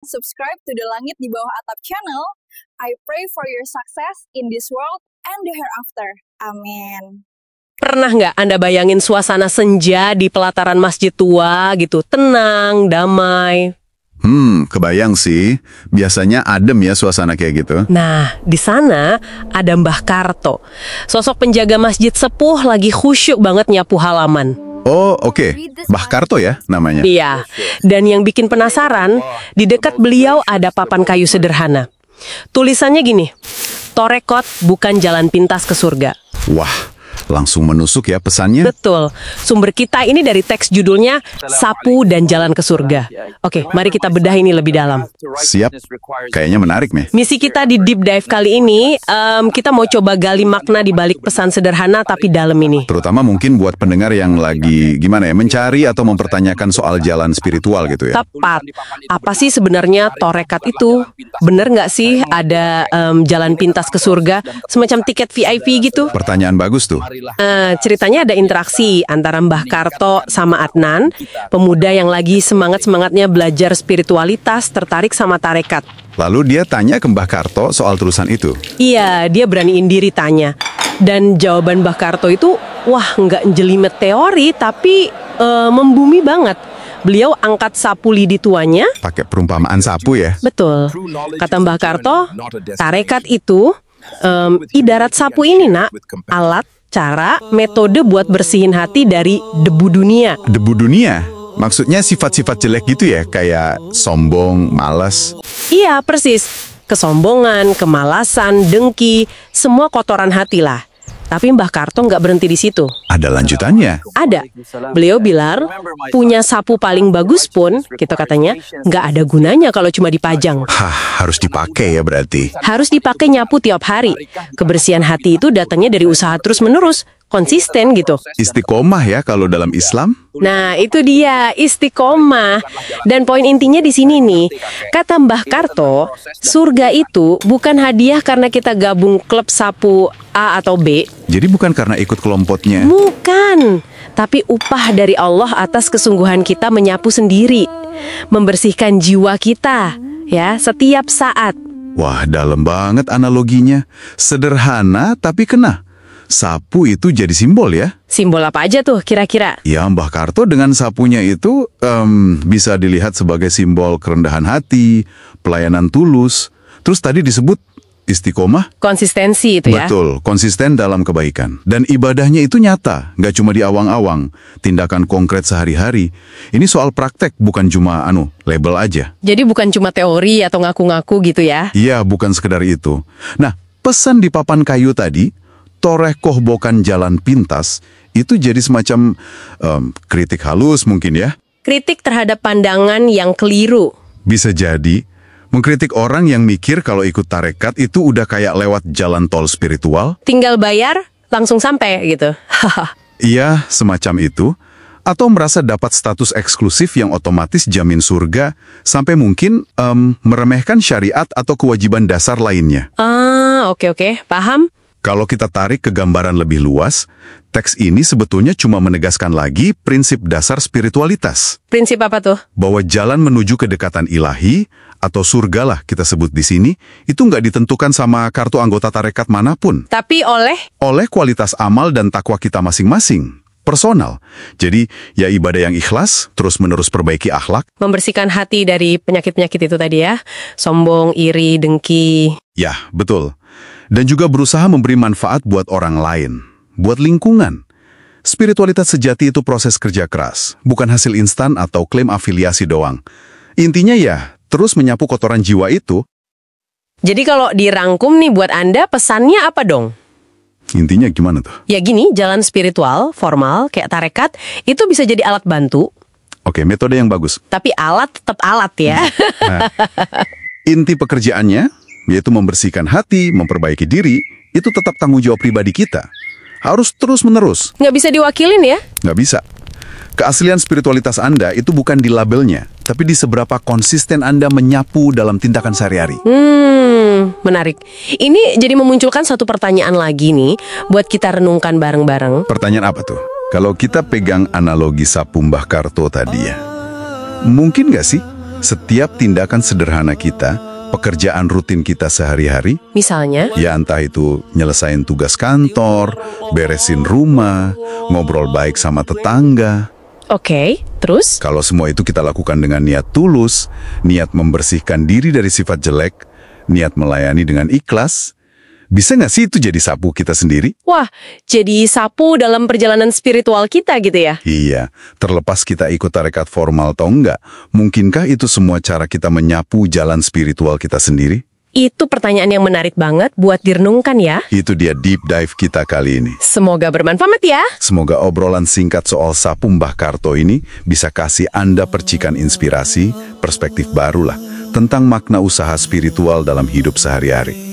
Subscribe to the Langit di Bawah Atap channel. I pray for your success in this world and the hereafter. Amin. Pernah nggak Anda bayangin suasana senja di pelataran masjid tua gitu? Tenang, damai. Kebayang sih. Biasanya adem ya suasana kayak gitu. Nah, di sana ada Mbah Karto. Sosok penjaga masjid sepuh lagi khusyuk banget nyapu halaman. Oh, oke. Mbah Karto ya namanya. Iya, dan yang bikin penasaran, di dekat beliau ada papan kayu sederhana. Tulisannya gini, Torekot bukan jalan pintas ke surga. Wah, langsung menusuk ya pesannya. Betul, sumber kita ini dari teks judulnya Sapu dan Jalan ke Surga. Oke, mari kita bedah ini lebih dalam. Siap, kayaknya menarik nih. Misi kita di Deep Dive kali ini, kita mau coba gali makna di balik pesan sederhana tapi dalam ini. Terutama mungkin buat pendengar yang lagi gimana ya, mencari atau mempertanyakan soal jalan spiritual gitu ya. Tepat. Apa sih sebenarnya Torekat itu? Bener nggak sih ada jalan pintas ke surga? Semacam tiket VIP gitu? Pertanyaan bagus tuh. Ceritanya ada interaksi antara Mbah Karto sama Adnan, pemuda yang lagi semangat-semangatnya belajar spiritualitas, tertarik sama tarekat. Lalu dia tanya ke Mbah Karto soal tulisan itu. Iya, dia beraniin diri tanya. Dan jawaban Mbah Karto itu, wah nggak jelimet teori, tapi membumi banget. Beliau angkat sapu lidi tuanya. Pakai perumpamaan sapu ya. Betul. Kata Mbah Karto, tarekat itu ibarat sapu ini nak, alat, cara, metode buat bersihin hati dari debu dunia. Debu dunia? Maksudnya sifat-sifat jelek gitu ya? Kayak sombong, malas. Iya, persis. Kesombongan, kemalasan, dengki, semua kotoran hati lah. Tapi Mbah Karto nggak berhenti di situ. Ada lanjutannya? Ada. Beliau bilang, punya sapu paling bagus pun, gitu katanya, nggak ada gunanya kalau cuma dipajang. Hah, harus dipakai ya berarti. Harus dipakai nyapu tiap hari. Kebersihan hati itu datangnya dari usaha terus-menerus, konsisten gitu. Istiqomah ya kalau dalam Islam. Nah, itu dia, istiqomah. Dan poin intinya di sini nih, kata Mbah Karto, surga itu bukan hadiah karena kita gabung klub sapu A atau B. Jadi bukan karena ikut kelompoknya. Bukan, tapi upah dari Allah atas kesungguhan kita menyapu sendiri, membersihkan jiwa kita, ya, setiap saat. Wah, dalam banget analoginya. Sederhana tapi kena. Sapu itu jadi simbol ya? Simbol apa aja tuh kira-kira? Ya, Mbah Karto dengan sapunya itu bisa dilihat sebagai simbol kerendahan hati, pelayanan tulus. Terus tadi disebut istiqomah. Konsistensi itu ya? Betul, konsisten dalam kebaikan. Dan ibadahnya itu nyata, nggak cuma di awang-awang. Tindakan konkret sehari-hari. Ini soal praktek, bukan cuma label aja. Jadi bukan cuma teori atau ngaku-ngaku gitu ya? Iya, bukan sekedar itu. Nah, pesan di papan kayu tadi, Torekoh bukan jalan pintas, itu jadi semacam kritik halus mungkin ya. Kritik terhadap pandangan yang keliru. Bisa jadi, mengkritik orang yang mikir kalau ikut tarekat itu udah kayak lewat jalan tol spiritual. Tinggal bayar, langsung sampai gitu. Iya, semacam itu. Atau merasa dapat status eksklusif yang otomatis jamin surga, sampai mungkin meremehkan syariat atau kewajiban dasar lainnya. Oke, paham. Kalau kita tarik ke gambaran lebih luas, teks ini sebetulnya cuma menegaskan lagi prinsip dasar spiritualitas. Prinsip apa tuh? Bahwa jalan menuju kedekatan ilahi, atau surga lah kita sebut di sini, itu nggak ditentukan sama kartu anggota tarekat manapun. Tapi oleh kualitas amal dan takwa kita masing-masing. Personal. Jadi, ya ibadah yang ikhlas, terus-menerus perbaiki akhlak. Membersihkan hati dari penyakit-penyakit itu tadi ya. Sombong, iri, dengki. Ya, betul. Dan juga berusaha memberi manfaat buat orang lain, buat lingkungan. Spiritualitas sejati itu proses kerja keras, bukan hasil instan atau klaim afiliasi doang. Intinya ya, terus menyapu kotoran jiwa itu. Jadi kalau dirangkum nih buat Anda, pesannya apa dong? Intinya gimana tuh? Ya gini, jalan spiritual, formal, kayak tarekat, itu bisa jadi alat bantu. Oke, metode yang bagus. Tapi alat tetap alat ya. Nah, inti pekerjaannya, yaitu membersihkan hati, memperbaiki diri, itu tetap tanggung jawab pribadi kita. Harus terus-menerus. Nggak bisa diwakilin ya? Nggak bisa. Keaslian spiritualitas Anda itu bukan di labelnya, tapi di seberapa konsisten Anda menyapu dalam tindakan sehari-hari. Menarik. Ini jadi memunculkan satu pertanyaan lagi nih, buat kita renungkan bareng-bareng. Pertanyaan apa tuh? Kalau kita pegang analogi sapu Mbah Karto tadi ya, mungkin nggak sih Setiap tindakan sederhana kita, pekerjaan rutin kita sehari-hari, Misalnya? ya entah itu nyelesain tugas kantor, beresin rumah, ngobrol baik sama tetangga. Oke, terus? Kalau semua itu kita lakukan dengan niat tulus, niat membersihkan diri dari sifat jelek, niat melayani dengan ikhlas, bisa nggak sih itu jadi sapu kita sendiri? Wah, jadi sapu dalam perjalanan spiritual kita gitu ya? Iya, terlepas kita ikut tarekat formal atau enggak, mungkinkah itu semua cara kita menyapu jalan spiritual kita sendiri? Itu pertanyaan yang menarik banget buat direnungkan ya. Itu dia deep dive kita kali ini. Semoga bermanfaat ya. Semoga obrolan singkat soal sapu Mbah Karto ini bisa kasih Anda percikan inspirasi, perspektif barulah tentang makna usaha spiritual dalam hidup sehari-hari.